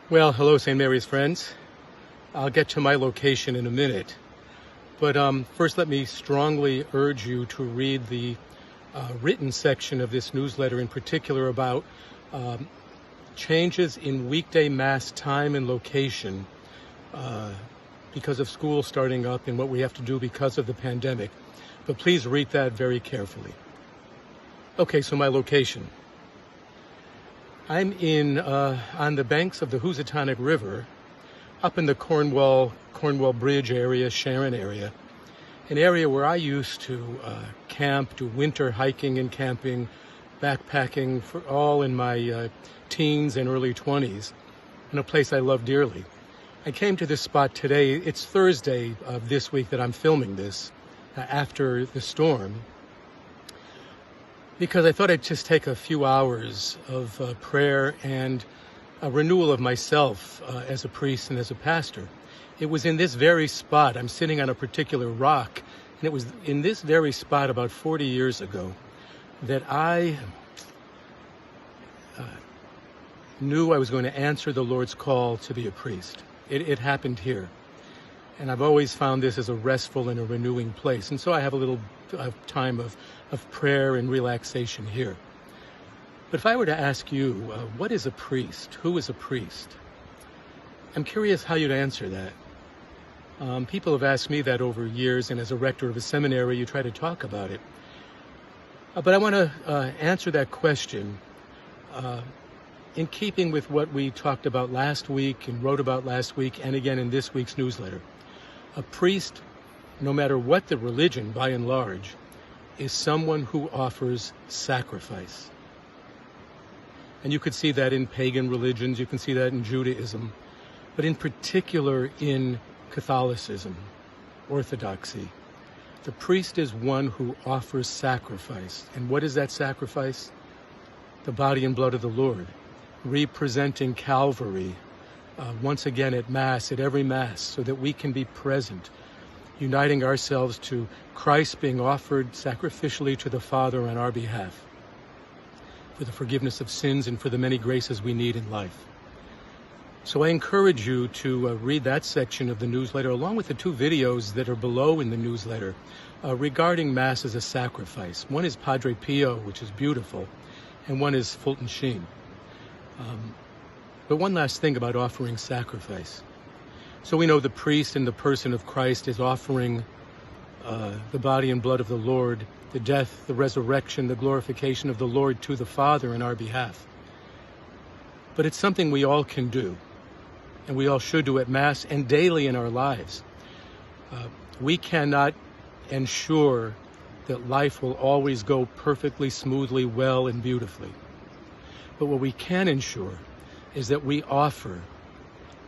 Well, hello, St. Mary's friends. I'll get to my location in a minute. But first, let me strongly urge you to read the written section of this newsletter, in particular about changes in weekday Mass time and location because of school starting up and what we have to do because of the pandemic. But please read that very carefully. Okay, so my location. I'm on the banks of the Housatonic River, up in the Cornwall Bridge area, Sharon area, an area where I used to camp, do winter hiking and camping, backpacking, for all in my teens and early 20s, in a place I love dearly. I came to this spot today. It's Thursday of this week that I'm filming this, after the storm, because I thought I'd just take a few hours of prayer and a renewal of myself as a priest and as a pastor. It was in this very spot, I'm sitting on a particular rock, and it was in this very spot about 40 years ago that I knew I was going to answer the Lord's call to be a priest. It happened here. And I've always found this as a restful and a renewing place. And so I have a little time of prayer and relaxation here. But if I were to ask you, what is a priest? Who is a priest? I'm curious how you'd answer that. People have asked me that over years, and as a rector of a seminary, you try to talk about it. But I want to answer that question in keeping with what we talked about last week and wrote about last week and again in this week's newsletter. A priest, no matter what the religion by and large, is someone who offers sacrifice. And you could see that in pagan religions, you can see that in Judaism, but in particular in Catholicism, Orthodoxy. The priest is one who offers sacrifice. And what is that sacrifice? The body and blood of the Lord, representing Calvary, once again at Mass, at every Mass, so that we can be present, uniting ourselves to Christ being offered sacrificially to the Father on our behalf for the forgiveness of sins and for the many graces we need in life. So I encourage you to read that section of the newsletter, along with the two videos that are below in the newsletter regarding Mass as a sacrifice. One is Padre Pio, which is beautiful, and one is Fulton Sheen. But one last thing about offering sacrifice. So we know the priest in the person of Christ is offering the body and blood of the Lord, the death, the resurrection, the glorification of the Lord to the Father in our behalf. But it's something we all can do, and we all should do at Mass and daily in our lives. We cannot ensure that life will always go perfectly, smoothly, well, and beautifully. But what we can ensure is that we offer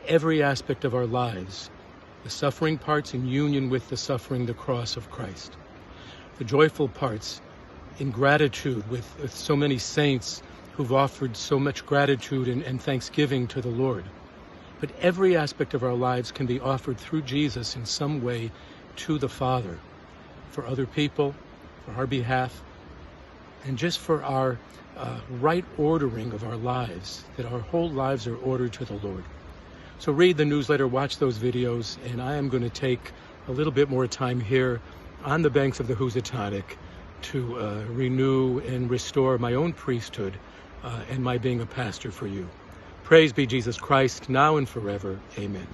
every aspect of our lives, the suffering parts in union with the suffering, the cross of Christ, the joyful parts in gratitude with so many saints who've offered so much gratitude and thanksgiving to the Lord. But every aspect of our lives can be offered through Jesus in some way to the Father, for other people, for our behalf, and just for our right ordering of our lives, that our whole lives are ordered to the Lord. So read the newsletter, watch those videos, and I am going to take a little bit more time here on the banks of the Housatonic to renew and restore my own priesthood and my being a pastor for you. Praise be Jesus Christ, now and forever. Amen.